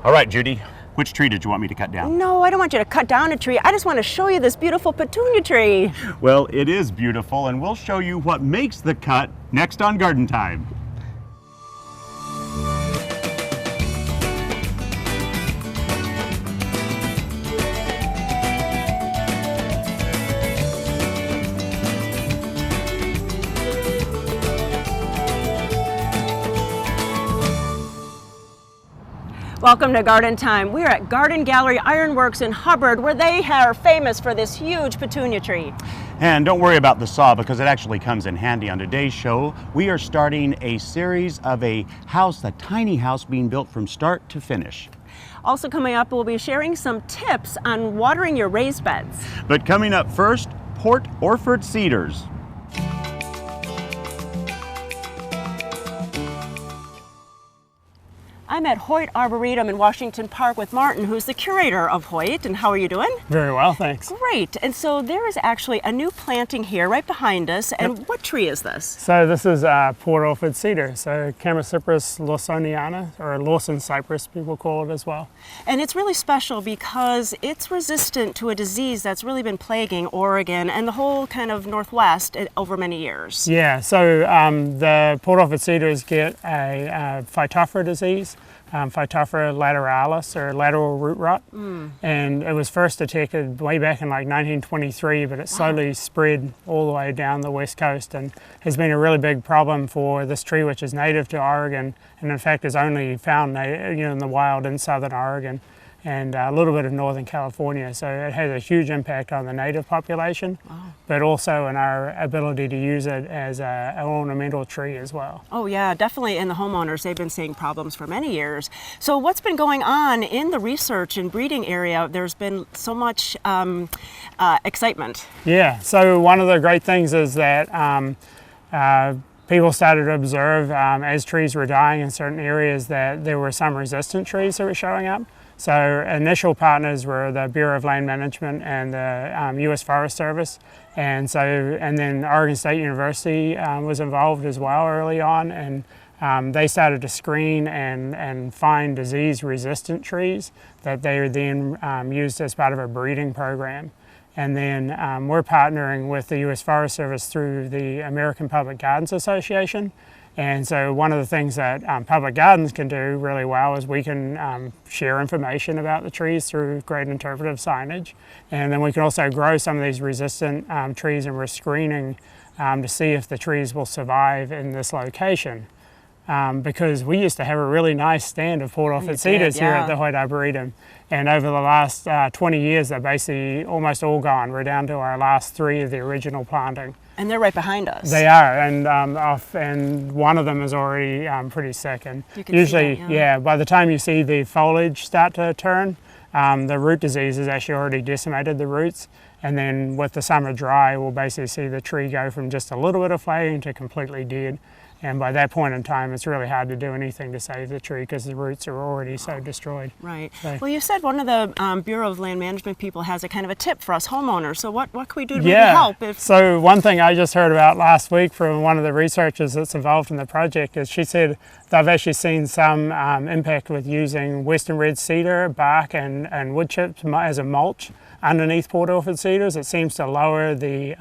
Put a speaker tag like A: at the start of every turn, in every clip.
A: All right, Judy, which tree did you want me to cut down?
B: No, I don't want you to cut down a tree. I just want to show you this beautiful petunia tree.
A: Well, it is beautiful, and we'll show you what makes the cut next on Garden Time.
B: Welcome to Garden Time. We're at Garden Gallery Ironworks in Hubbard, where they are famous for this huge petunia tree.
A: And don't worry about the saw because it actually comes in handy on today's show. We are starting a series of a tiny house being built from start to finish.
B: Also coming up, we'll be sharing some tips on watering your raised beds.
A: But coming up first, Port Orford Cedars.
B: I'm at Hoyt Arboretum in Washington Park with Martin, who's the curator of Hoyt. And how are you doing?
C: Very well, thanks.
B: Great. And so there is actually a new planting here right behind us. And what tree is this?
C: So this is Port Orford Cedars, so Chamaecyparis lawsoniana, or Lawson cypress, people call it as well.
B: And it's really special because it's resistant to a disease that's really been plaguing Oregon and the whole kind of Northwest over many years.
C: Yeah, so the Port Orford Cedars get a Phytophthora disease. Phytophthora lateralis, or lateral root rot, and it was first detected way back in like 1923, but it slowly spread all the way down the west coast and has been a really big problem for this tree, which is native to Oregon, and in fact is only found in the wild in southern Oregon and a little bit of northern California. So it has a huge impact on the native population, but also in our ability to use it as an ornamental tree as well.
B: Oh yeah, definitely. And the homeowners, they've been seeing problems for many years. So what's been going on in the research and breeding area? There's been so much excitement.
C: Yeah, so one of the great things is that people started to observe as trees were dying in certain areas that there were some resistant trees that were showing up. So initial partners were the Bureau of Land Management and the U.S. Forest Service, and then Oregon State University was involved as well early on, and they started to screen and find disease-resistant trees that they then used as part of a breeding program. And then we're partnering with the U.S. Forest Service through the American Public Gardens Association. And so one of the things that public gardens can do really well is we can share information about the trees through great interpretive signage. And then we can also grow some of these resistant trees, and we're screening to see if the trees will survive in this location. Because we used to have a really nice stand of Port Orford Cedars here at the Hoyt Arboretum. And over the last 20 years, they're basically almost all gone. We're down to our last 3 of the original planting.
B: And they're right behind us.
C: They are, and one of them is already pretty sick. And usually, by the time you see the foliage start to turn, the root disease has actually already decimated the roots. And then with the summer dry, we'll basically see the tree go from just a little bit of flagging to completely dead. And by that point in time, it's really hard to do anything to save the tree because the roots are already so destroyed.
B: Right. So, well, you said one of the Bureau of Land Management people has a kind of a tip for us homeowners. So what can we do to maybe help?
C: So one thing I just heard about last week from one of the researchers that's involved in the project is she said they've actually seen some impact with using western red cedar bark and wood chips as a mulch underneath Port Orford Cedars. It seems to lower the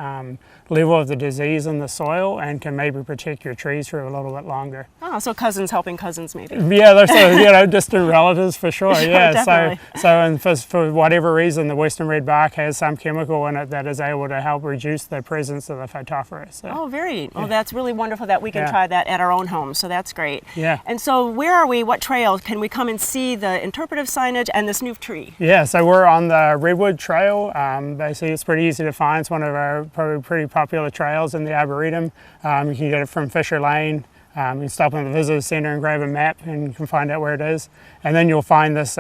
C: level of the disease in the soil and can maybe protect your trees for a little bit longer.
B: Oh, so cousins helping cousins maybe.
C: Yeah, they're sort of, distant relatives for sure. Yeah,
B: definitely.
C: and for whatever reason, the western red bark has some chemical in it that is able to help reduce the presence of the Phytophthora. So,
B: well, that's really wonderful that we can try that at our own home. So that's great.
C: Yeah.
B: And so where are we? What trail can we come and see the interpretive signage and this new tree?
C: Yeah, so we're on the Redwood Trail. Basically, it's pretty easy to find. It's one of our probably pretty popular trails in the Arboretum. You can get it from Fisher Lane. You can stop in the visitor center and grab a map and you can find out where it is. And then you'll find this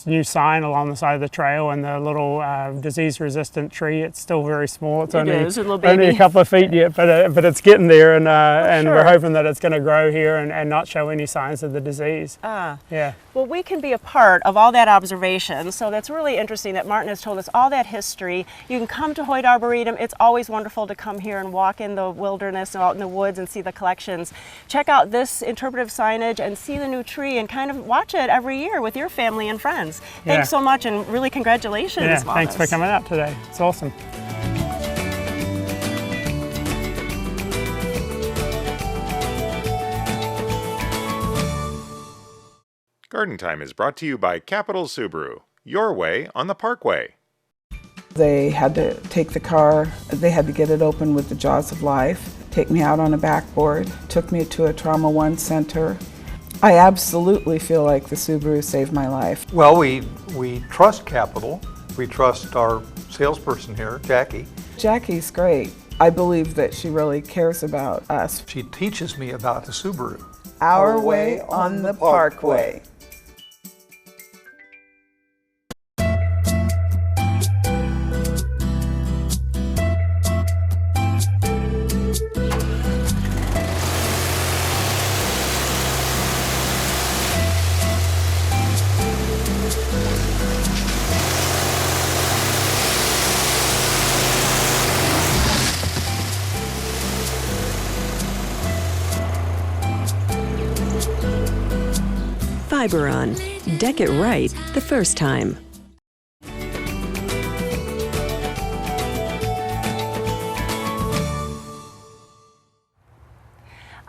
C: new sign along the side of the trail and the little disease-resistant tree. It's still very small. It's only a couple of feet yet, but it's getting there, and we're hoping that it's going to grow here and not show any signs of the disease. Yeah.
B: Well, we can be a part of all that observation. So that's really interesting that Martin has told us all that history. You can come to Hoyt Arboretum. It's always wonderful to come here and walk in the wilderness and out in the woods and see the collections. Check check out this interpretive signage and see the new tree and kind of watch it every year with your family and friends.
C: Yeah.
B: Thanks so much, and really congratulations,
C: Yeah,
B: Wallace.
C: thanks for coming out today. It's awesome.
D: Garden Time is brought to you by Capital Subaru, your way on the Parkway.
E: They had to take the car, they had to get it open with the jaws of life, take me out on a backboard, took me to a Trauma One center. I absolutely feel like the Subaru saved my life.
F: Well, we trust Capital. We trust our salesperson here, Jackie.
E: Jackie's great. I believe that she really cares about us.
F: She teaches me about the Subaru.
E: Our way on the Parkway.
G: Fiberon. Deck it right the first time.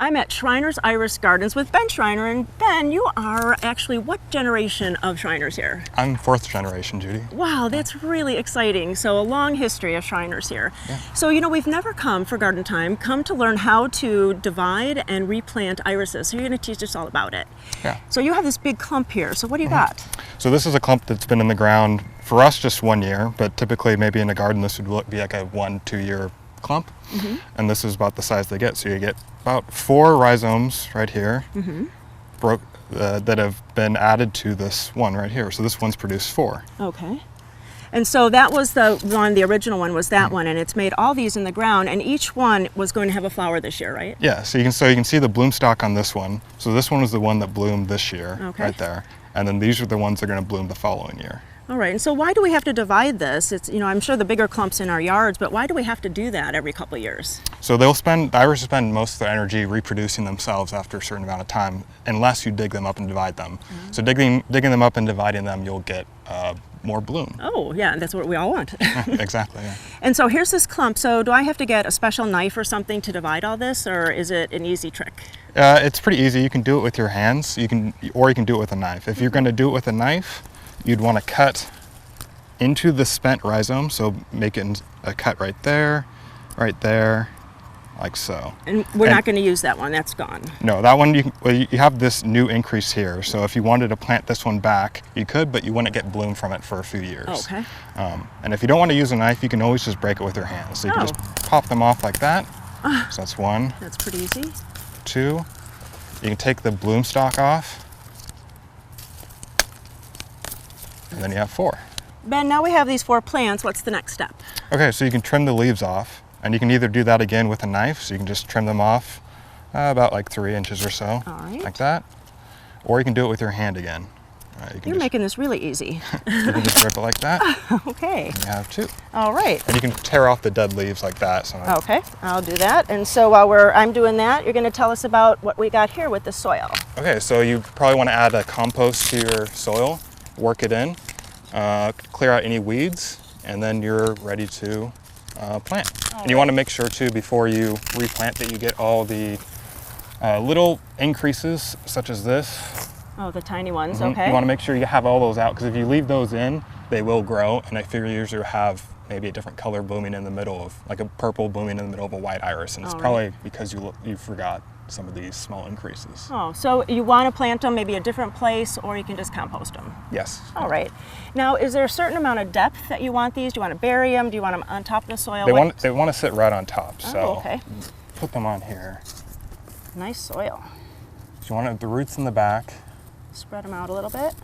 B: I'm at Schreiner's Iris Gardens with Ben Schreiner, and Ben, you are actually what generation of Schreiner's here?
H: I'm fourth generation, Judy.
B: Wow, that's really exciting. So a long history of Schreiner's here.
H: Yeah.
B: So, you know, we've never come for Garden Time, come to learn how to divide and replant irises. So you're going to teach us all about it.
H: Yeah.
B: So you have this big clump here. So what do you got?
H: So this is a clump that's been in the ground for us just 1 year, but typically maybe in a garden this would be like a 1-2 year clump. And this is about the size they get. So you get about 4 rhizomes right here that have been added to this one right here. So this one's produced 4.
B: Okay. And so that was the one, the original one was that one, and it's made all these in the ground, and each one was going to have a flower this year, right?
H: Yeah, so you can see the bloom stalk on this one. So this one was the one that bloomed this year, right there. And then these are the ones that are going to bloom the following year.
B: All right, and so why do we have to divide this? It's, you know, I'm sure the bigger clumps in our yards, but why do we have to do that every couple of years?
H: So the irises spend most of their energy reproducing themselves after a certain amount of time, unless you dig them up and divide them. So digging them up and dividing them, you'll get more bloom.
B: Oh, yeah, that's what we all want.
H: Exactly, yeah.
B: And so here's this clump. So do I have to get a special knife or something to divide all this, or is it an easy trick?
H: It's pretty easy. You can do it with your hands, or you can do it with a knife. If you're going to do it with a knife, you'd want to cut into the spent rhizome, so make it a cut right there, like so.
B: And we're not going to use that one, that's gone.
H: No, that one, you have this new increase here, so if you wanted to plant this one back, you could, but you wouldn't get bloom from it for a few years.
B: Okay.
H: And if you don't want to use a knife, you can always just break it with your hands. So you can just pop them off like that. So that's 1.
B: That's pretty easy.
H: 2. You can take the bloom stalk off, and then you have 4.
B: Ben, now we have these 4 plants. What's the next step?
H: Okay, so you can trim the leaves off, and you can either do that again with a knife, so you can just trim them off about like 3 inches or so, like that, or you can do it with your hand again.
B: You're making this really easy.
H: You can just rip it like that.
B: Okay.
H: And you have 2.
B: All right.
H: And you can tear off the dead leaves like that. So
B: okay, I'll do that. And so while I'm doing that, you're going to tell us about what we got here with the soil. Okay,
H: so you probably want to add a compost to your soil, work it in, clear out any weeds, and then you're ready to plant. And you want to make sure too, before you replant, that you get all the little increases such as this.
B: Oh, the tiny ones, okay.
H: You want to make sure you have all those out, because if you leave those in, they will grow, and I figure you usually have maybe a different color blooming in the middle of, like a purple blooming in the middle of a white iris, and it's probably because you forgot some of these small increases.
B: Oh, so you want to plant them maybe a different place, or you can just compost them?
H: Yes.
B: All right. Now, is there a certain amount of depth that you want these? Do you want to bury them? Do you want them on top of the soil?
H: They want to sit right on top, so
B: okay.
H: Put them on here.
B: Nice soil.
H: So you want the roots in the back.
B: Spread them out a little bit.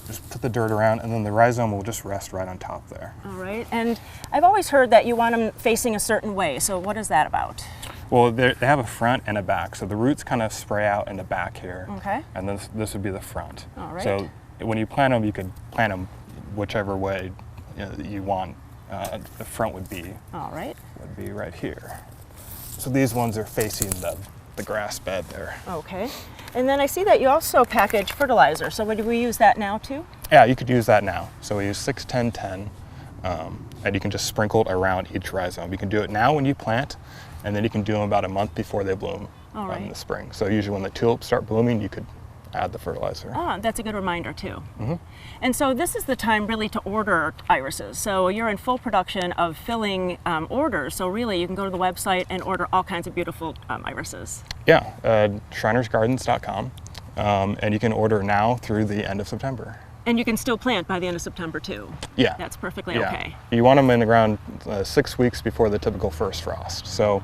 H: Just put the dirt around, and then the rhizome will just rest right on top there.
B: All right. And I've always heard that you want them facing a certain way. So what is that about?
H: Well, they have a front and a back. So the roots kind of spray out in the back here.
B: Okay.
H: And this would be the front.
B: All right.
H: So when you plant them, you could plant them whichever way you want. The front would be.
B: All right.
H: Would be right here. So these ones are facing the the grass bed there.
B: Okay. And then I see that you also package fertilizer. So would we use that now too?
H: Yeah, you could use that now. So we use 6-10-10, and you can just sprinkle it around each rhizome. You can do it now when you plant, and then you can do them about a month before they bloom in the spring. So usually when the tulips start blooming, you could add the fertilizer.
B: Ah, that's a good reminder too. And so this is the time really to order irises. So you're in full production of filling orders. So really you can go to the website and order all kinds of beautiful irises.
H: Yeah, shrinersgardens.com, and you can order now through the end of September.
B: And you can still plant by the end of September too.
H: Yeah.
B: That's perfectly okay.
H: You want them in the ground 6 weeks before the typical first frost. So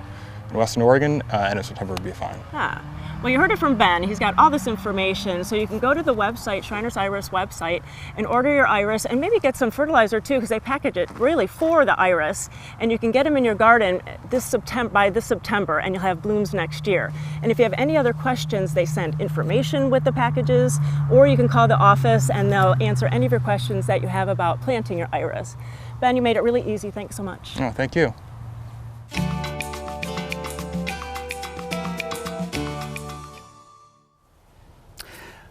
H: in Western Oregon, end of September would be fine.
B: Ah. Well, you heard it from Ben. He's got all this information, so you can go to the website, Shriners Iris website, and order your iris, and maybe get some fertilizer too, because they package it really for the iris, and you can get them in your garden by this September, and you'll have blooms next year. And if you have any other questions, they send information with the packages, or you can call the office, and they'll answer any of your questions that you have about planting your iris. Ben, you made it really easy. Thanks so much.
H: Oh, thank you.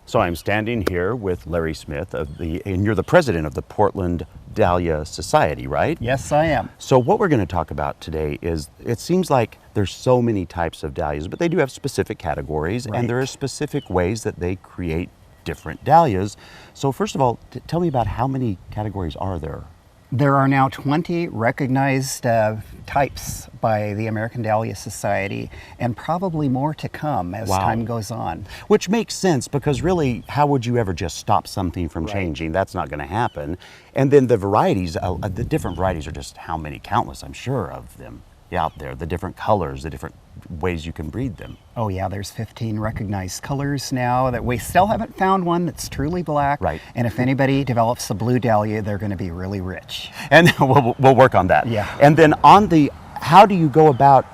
A: So I'm standing here with Larry Smith and you're the president of the Portland Dahlia Society, right?
I: Yes, I am.
A: So what we're going to talk about today is, it seems like there's so many types of dahlias, but they do have specific categories, and there are specific ways that they create different dahlias. So first of all, tell me about how many categories are there?
I: There are now 20 recognized types by the American Dahlia Society, and probably more to come as time goes on.
A: Which makes sense, because really, how would you ever just stop something from changing? That's not going to happen. And then the varieties, the different varieties are just how many? Countless, I'm sure, of them out there. The different colors, the different ways you can breed them.
I: Oh yeah, there's 15 recognized colors now. That we still haven't found one that's truly black.
A: Right.
I: And if anybody develops a blue dahlia, they're going to be really rich.
A: And we'll work on that.
I: Yeah.
A: And then how do you go about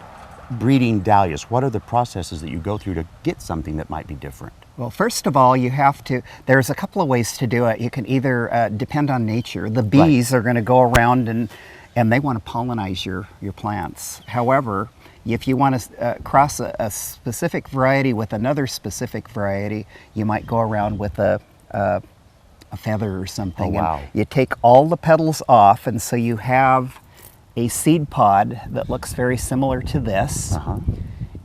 A: breeding dahlias? What are the processes that you go through to get something that might be different?
I: Well, first of all, there's a couple of ways to do it. You can either depend on nature. The bees are going to go around and they want to pollinize your plants. However, if you want to cross a specific variety with another specific variety, you might go around with a feather or something.
A: Oh, wow.
I: And you take all the petals off, and so you have a seed pod that looks very similar to this.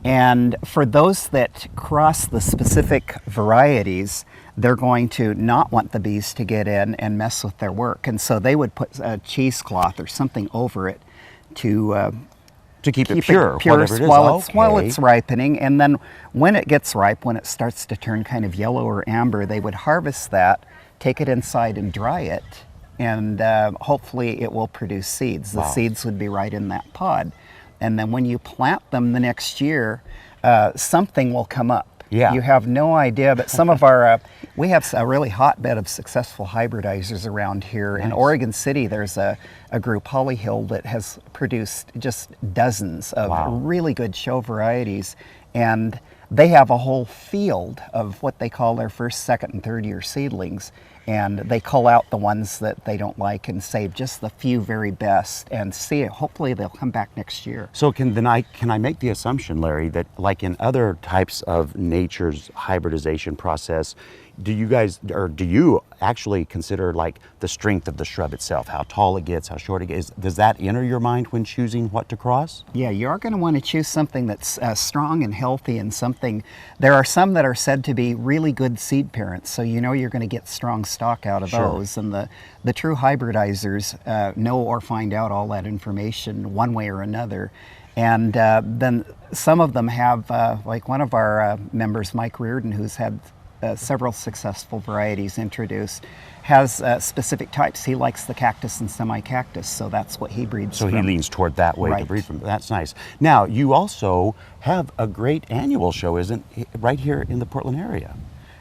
I: And for those that cross the specific varieties, they're going to not want the bees to get in and mess with their work. And so they would put a cheesecloth or something over it to
A: keep it pure, whatever it is.
I: While it's ripening. And then when it gets ripe, when it starts to turn kind of yellow or amber, they would harvest that, take it inside and dry it, and hopefully it will produce seeds. The seeds would be right in that pod. And then when you plant them the next year, something will come up.
A: Yeah.
I: You have no idea, but some of our, we have a really hotbed of successful hybridizers around here. In Oregon City, there's a group, Holly Hill, that has produced just dozens of really good show varieties. And they have a whole field of what they call their first, second, and third year seedlings. And they cull out the ones that they don't like and save just the few very best, and hopefully they'll come back next year.
A: So can I make the assumption, Larry, that like in other types of nature's hybridization process, do you actually consider like the strength of the shrub itself, how tall it gets, how short it gets? Does that enter your mind when choosing what to cross?
I: Yeah, you are going to want to choose something that's strong and healthy, and there are some that are said to be really good seed parents, so you know you're going to get strong stock out of those. And the true hybridizers know or find out all that information one way or another. And then some of them have, like one of our members, Mike Reardon, who's had several successful varieties introduced, has specific types. He likes the cactus and semi-cactus, so that's what he breeds from.
A: So he leans toward that way to breed from. That's nice. Now, you also have a great annual show, right here in the Portland area.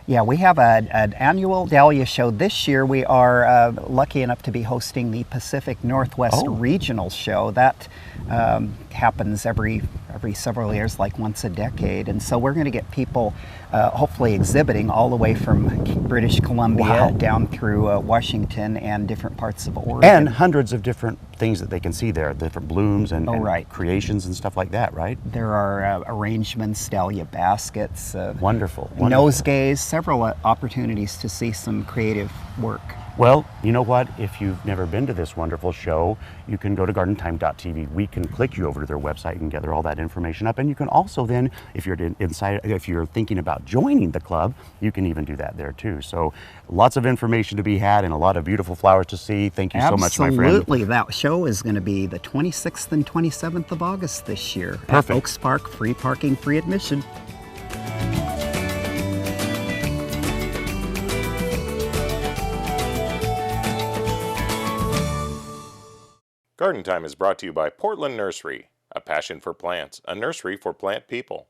I: Yeah, we have an annual Dahlia show. This year we are lucky enough to be hosting the Pacific Northwest Regional Show. That happens every every several years, like once a decade. And so we're going to get people hopefully exhibiting all the way from British Columbia
A: Wow.
I: down through Washington and different parts of Oregon.
A: And hundreds of different things that they can see there, different blooms and,
I: Oh,
A: and
I: right.
A: creations and stuff like that, right?
I: There are arrangements, dahlia baskets,
A: Wonderful. wonderful.
I: nosegays, several opportunities to see some creative work.
A: Well, you know what? If you've never been to this wonderful show, you can go to gardentime.tv. We can click you over to their website and gather all that information up. And you can also then, if you're thinking about joining the club, you can even do that there too. So lots of information to be had and a lot of beautiful flowers to see. Thank you so much, my friend.
I: Absolutely. That show is going to be the 26th and 27th of August this year.
A: Perfect.
I: At Oaks Park, free parking, free admission.
D: Garden Time is brought to you by Portland Nursery, a passion for plants, a nursery for plant people.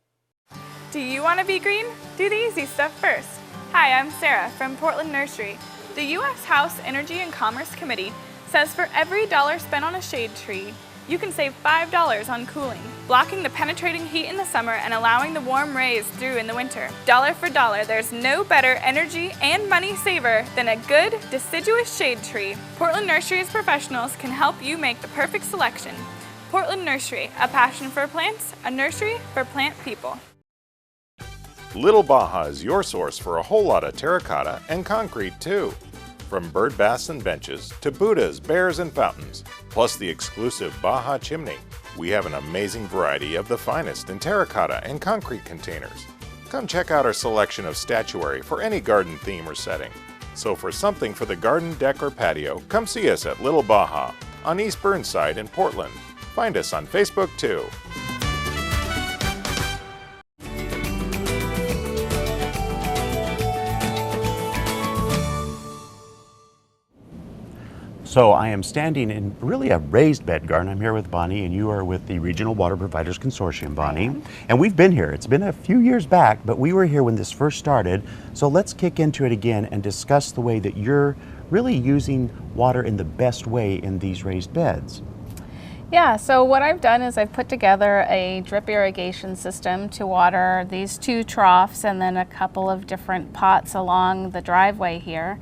J: Do you want to be green? Do the easy stuff first. Hi, I'm Sarah from Portland Nursery. The U.S. House Energy and Commerce Committee says for every dollar spent on a shade tree, you can save $5 on cooling, blocking the penetrating heat in the summer and allowing the warm rays through in the winter. Dollar for dollar, there's no better energy and money saver than a good, deciduous shade tree. Portland Nursery's professionals can help you make the perfect selection. Portland Nursery, a passion for plants, a nursery for plant people.
D: Little Baja is your source for a whole lot of terracotta and concrete too. From bird baths and benches to Buddhas, bears, and fountains, plus the exclusive Baja chimney, we have an amazing variety of the finest in terracotta and concrete containers. Come check out our selection of statuary for any garden theme or setting. So for something for the garden, deck, or patio, come see us at Little Baja on East Burnside in Portland. Find us on Facebook too.
A: So I am standing in really a raised bed garden. I'm here with Bonnie, and you are with the Regional Water Providers Consortium, Bonnie. And we've been here. It's been a few years back, but we were here when this first started. So let's kick into it again and discuss the way that you're really using water in the best way in these raised beds.
K: Yeah, so what I've done is I've put together a drip irrigation system to water these 2 troughs and then a couple of different pots along the driveway here.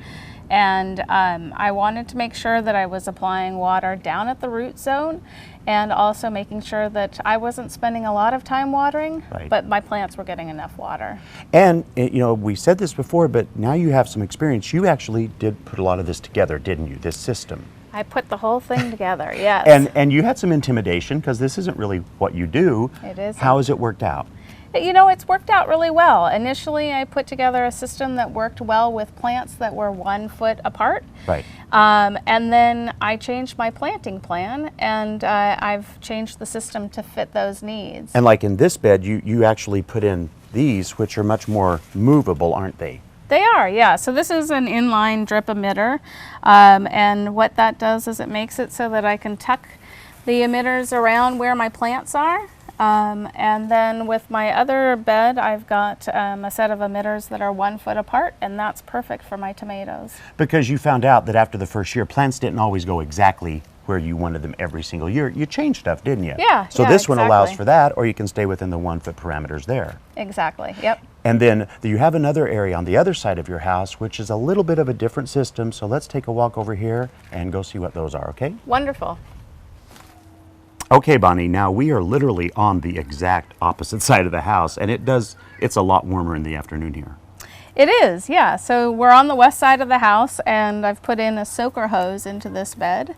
K: And I wanted to make sure that I was applying water down at the root zone and also making sure that I wasn't spending a lot of time watering, but my plants were getting enough water.
A: And, you know, we said this before, but now you have some experience. You actually did put a lot of this together, didn't you, this system?
K: I put the whole thing together, yes.
A: And you had some intimidation because this isn't really what you do.
K: It is.
A: How has it worked out?
K: You know, it's worked out really well. Initially, I put together a system that worked well with plants that were 1 foot apart.
A: Right.
K: And then I changed my planting plan, and I've changed the system to fit those needs.
A: And like in this bed, you actually put in these, which are much more movable, aren't they?
K: They are, yeah. So this is an inline drip emitter, and what that does is it makes it so that I can tuck the emitters around where my plants are. And then with my other bed, I've got a set of emitters that are 1 foot apart, and that's perfect for my tomatoes.
A: Because you found out that after the first year, plants didn't always go exactly where you wanted them every single year. You changed stuff, didn't you?
K: Yeah.
A: So
K: yeah,
A: this one allows
K: exactly.
A: for that, or you can stay within the 1 foot parameters there.
K: Exactly, yep.
A: And then you have another area on the other side of your house, which is a little bit of a different system. So let's take a walk over here and go see what those are, okay?
K: Wonderful.
A: Okay, Bonnie, now we are literally on the exact opposite side of the house, and it's a lot warmer in the afternoon here.
K: It is, yeah. So we're on the west side of the house, and I've put in a soaker hose into this bed.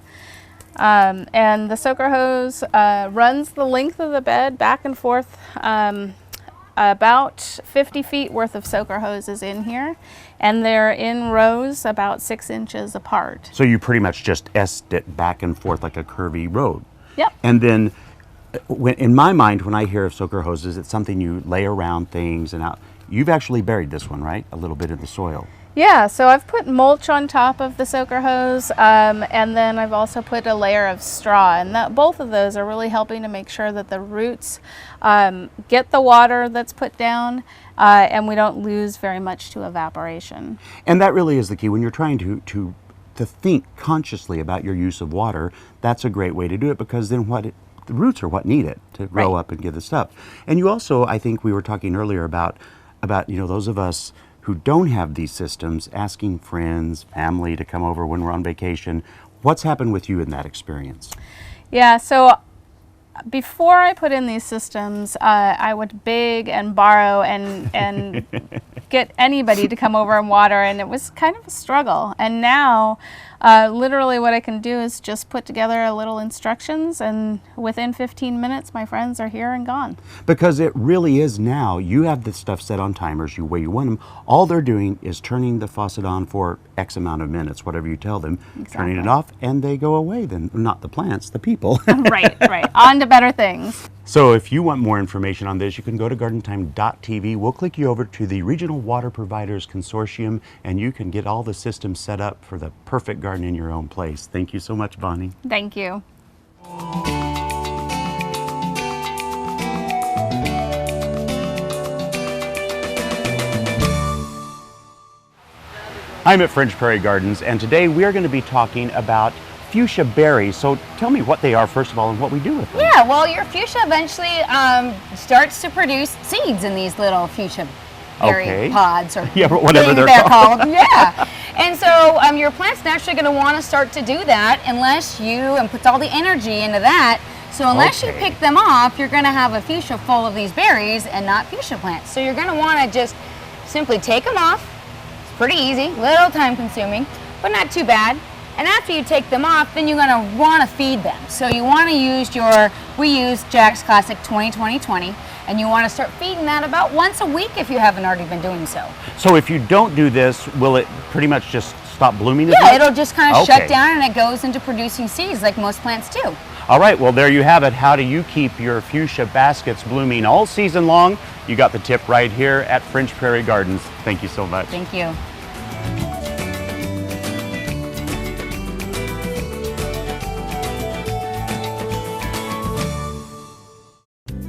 K: And the soaker hose runs the length of the bed back and forth. About 50 feet worth of soaker hoses in here, and they're in rows about 6 inches apart.
A: So you pretty much just S-ed it back and forth like a curvy road.
K: Yep.
A: And then, in my mind, when I hear of soaker hoses, it's something you lay around things and out. You've actually buried this one, right? A little bit in the soil.
K: Yeah, so I've put mulch on top of the soaker hose, and then I've also put a layer of straw, and both of those are really helping to make sure that the roots get the water that's put down, and we don't lose very much to evaporation.
A: And that really is the key. When you're trying to think consciously about your use of water, that's a great way to do it, because then the roots are what need it to grow up and give the stuff. And you also, I think we were talking earlier about those of us who don't have these systems, asking friends, family to come over when we're on vacation. What's happened with you in that experience?
K: Yeah, so before I put in these systems, I would beg and borrow and get anybody to come over and water, and it was kind of a struggle. And now, literally what I can do is just put together a little instructions, and within 15 minutes, my friends are here and gone.
A: Because it really is now, you have this stuff set on timers where you want them. All they're doing is turning the faucet on for X amount of minutes, whatever you tell them, turning it off, and they go away then. Not the plants, the people.
K: Right. On to better things.
A: So if you want more information on this, you can go to gardentime.tv. We'll click you over to the Regional Water Providers Consortium, and you can get all the systems set up for the perfect garden in your own place. Thank you so much, Bonnie.
K: Thank you.
A: I'm at French Prairie Gardens, and today we are going to be talking about fuchsia berries. So tell me what they are first of all and what we do with them.
L: Yeah, well, your fuchsia eventually starts to produce seeds in these little fuchsia berry pods or
A: whatever they're
L: called. Yeah. And so your plant's naturally going to want to start to do that unless you put all the energy into that. So unless you pick them off, you're going to have a fuchsia full of these berries and not fuchsia plants. So you're going to want to just simply take them off. It's pretty easy, little time consuming, but not too bad. And after you take them off, then you're going to want to feed them. So you want to use we use Jack's Classic 20-20-20, and you want to start feeding that about once a week if you haven't already been doing so.
A: So if you don't do this, will it pretty much just stop blooming as much?
L: Yeah, it'll just kind of shut down and it goes into producing seeds like most plants do.
A: All right, well there you have it. How do you keep your fuchsia baskets blooming all season long? You got the tip right here at French Prairie Gardens. Thank you so much.
L: Thank you.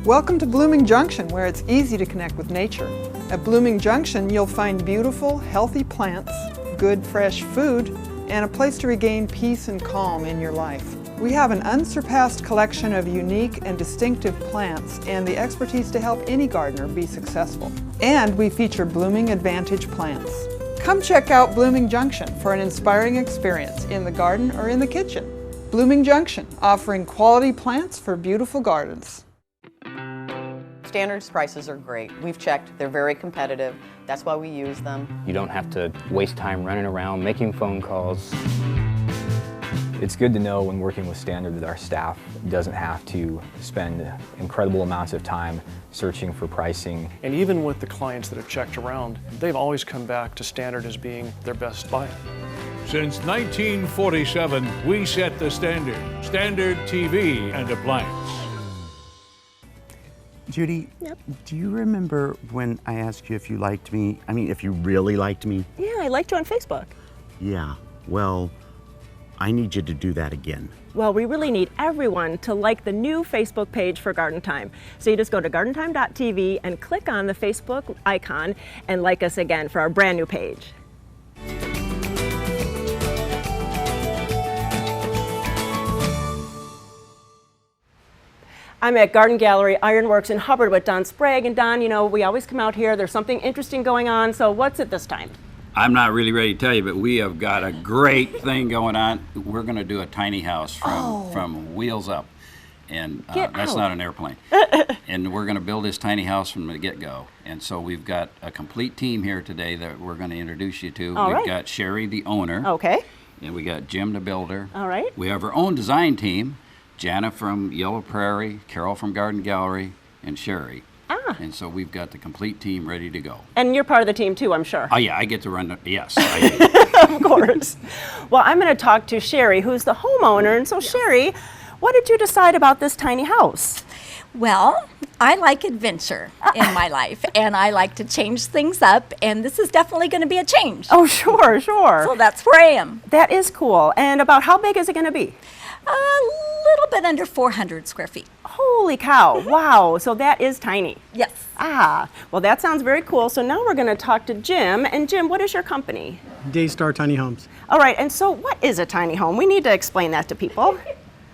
M: Welcome to Blooming Junction, where it's easy to connect with nature. At Blooming Junction, you'll find beautiful, healthy plants, good, fresh food, and a place to regain peace and calm in your life. We have an unsurpassed collection of unique and distinctive plants and the expertise to help any gardener be successful. And we feature Blooming Advantage plants. Come check out Blooming Junction for an inspiring experience in the garden or in the kitchen. Blooming Junction, offering quality plants for beautiful gardens.
N: Standards prices are great. We've checked, they're very competitive. That's why we use them.
O: You don't have to waste time running around making phone calls. It's good to know when working with Standard that our staff doesn't have to spend incredible amounts of time searching for pricing.
P: And even with the clients that have checked around, they've always come back to Standard as being their best buy.
Q: Since 1947, we set the standard. Standard TV and appliance.
A: Judy, do you remember when I asked you if you liked me? I mean, if you really liked me?
B: Yeah, I liked you on Facebook.
A: Yeah, well, I need you to do that again.
B: Well, we really need everyone to like the new Facebook page for Garden Time. So you just go to gardentime.tv and click on the Facebook icon and like us again for our brand new page. I'm at Garden Gallery Ironworks in Hubbard with Don Sprague. And Don, you know, we always come out here, there's something interesting going on, so what's it this time?
R: I'm not really ready to tell you, but we have got a great thing going on. We're going to do a tiny house from wheels up, and that's not an airplane. And we're going to build this tiny house from the get-go. And so we've got a complete team here today that we're going to introduce you to. We've got Sherry, the owner.
B: Okay.
R: And we got Jim, the builder.
B: All right.
R: We have our own design team. Jana from Yellow Prairie, Carol from Garden Gallery, and Sherry. And so we've got the complete team ready to go.
B: And you're part of the team too, I'm sure.
R: Oh yeah, I get to run, yes. I do.
B: Of course. Well, I'm going to talk to Sherry, who's the homeowner. And so Sherry, what did you decide about this tiny house?
S: Well, I like adventure in my life, and I like to change things up, and this is definitely going to be a change.
B: Oh, sure.
S: So that's where I am.
B: That is cool. And about how big is it going to be?
S: A little bit under 400 square feet.
B: Holy cow. Wow. So that is tiny.
S: Yes.
B: Well, that sounds very cool. So now we're going to talk to Jim. And Jim, what is your company?
T: Daystar Tiny Homes.
B: All right. And so what is a tiny home? We need to explain that to people.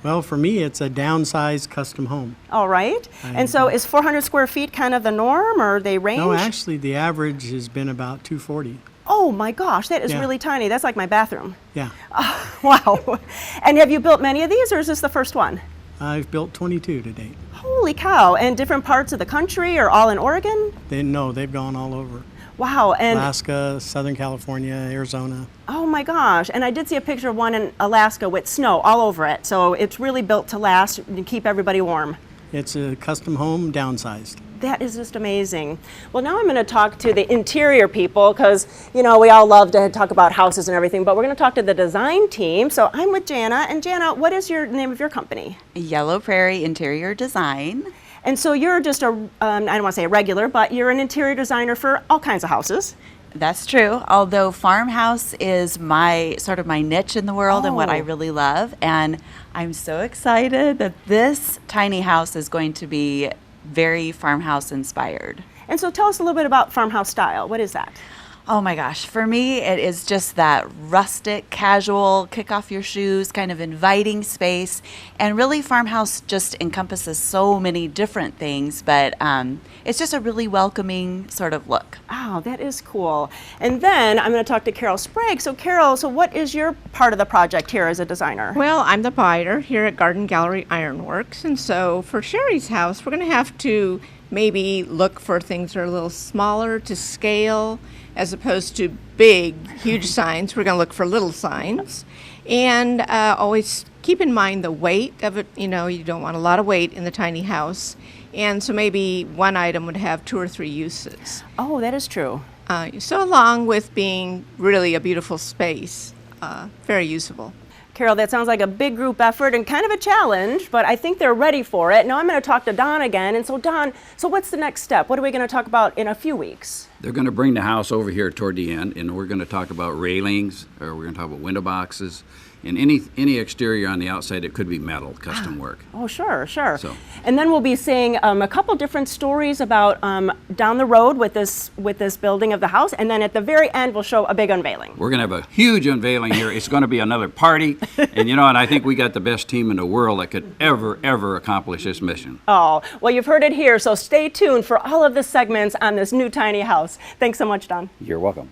T: Well, for me, it's a downsized custom home.
B: All right. And so is 400 square feet kind of the norm, or they range?
T: No, actually, the average has been about 240.
B: Oh my gosh, that is
T: Yeah.
B: really tiny. That's like my bathroom.
T: Yeah.
B: Wow. And have you built many of these, or is this the first one?
T: I've built 22 to date.
B: Holy cow. And different parts of the country, or all in Oregon?
T: They've gone all over.
B: Wow. And
T: Alaska, Southern California, Arizona.
B: oh my gosh. And I did see a picture of one in Alaska with snow all over it. So it's really built to last and keep everybody warm.
T: It's a custom home downsized.
B: That is just amazing. Well, now I'm going to talk to the interior people because, you know, we all love to talk about houses and everything, but we're going to talk to the design team. So I'm with Jana. And Jana, what is your name of your company?
U: Yellow Prairie Interior Design.
B: And so you're just I don't want to say a regular, but you're an interior designer for all kinds of houses.
U: That's true, although farmhouse is my niche in the world and what I
B: Oh.
U: really love. And I'm so excited that this tiny house is going to be very farmhouse inspired.
B: And so tell us a little bit about farmhouse style. What is that?
U: Oh my gosh, for me it is just that rustic, casual, kick off your shoes, kind of inviting space. And really farmhouse just encompasses so many different things, but it's just a really welcoming sort of look.
B: Oh, that is cool. And then I'm going to talk to Carol Sprague. So Carol, so what is your part of the project here as a designer?
V: Well, I'm the buyer here at Garden Gallery Ironworks, and so for Sherry's house, we're going to have to maybe look for things that are a little smaller to scale as opposed to big, huge signs. We're going to look for little signs. And always keep in mind the weight of it. You know, you don't want a lot of weight in the tiny house. And so maybe one item would have 2 or 3 uses.
B: Oh, that is true.
V: So along with being really a beautiful space, very usable.
B: Carol, that sounds like a big group effort and kind of a challenge, but I think they're ready for it. Now I'm going to talk to Don again. And so Don, so what's the next step? What are we going to talk about in a few weeks?
R: They're going to bring the house over here toward the end, and we're going to talk about railings, or we're going to talk about window boxes, and any exterior on the outside. It could be metal, custom work.
B: Oh, sure, sure.
R: So.
B: And then we'll be seeing a couple different stories about down the road with this building of the house, and then at the very end we'll show a big unveiling.
R: We're going to have a huge unveiling here. It's going to be another party, and you know, and I think we got the best team in the world that could ever accomplish this mission.
B: Oh, well, you've heard it here, so stay tuned for all of the segments on this new tiny house. Thanks so much, Don.
R: You're welcome.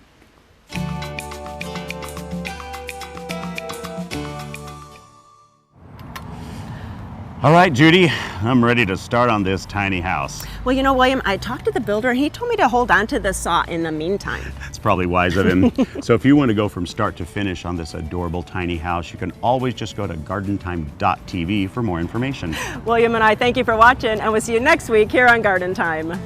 A: All right, Judy, I'm ready to start on this tiny house.
B: Well, you know, William, I talked to the builder and he told me to hold on to the saw in the meantime.
A: That's probably wise of him. So if you want to go from start to finish on this adorable tiny house, you can always just go to gardentime.tv for more information.
B: William and I thank you for watching, and we'll see you next week here on Garden Time.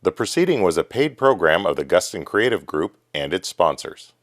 D: The proceeding was a paid program of the Guston Creative Group and its sponsors.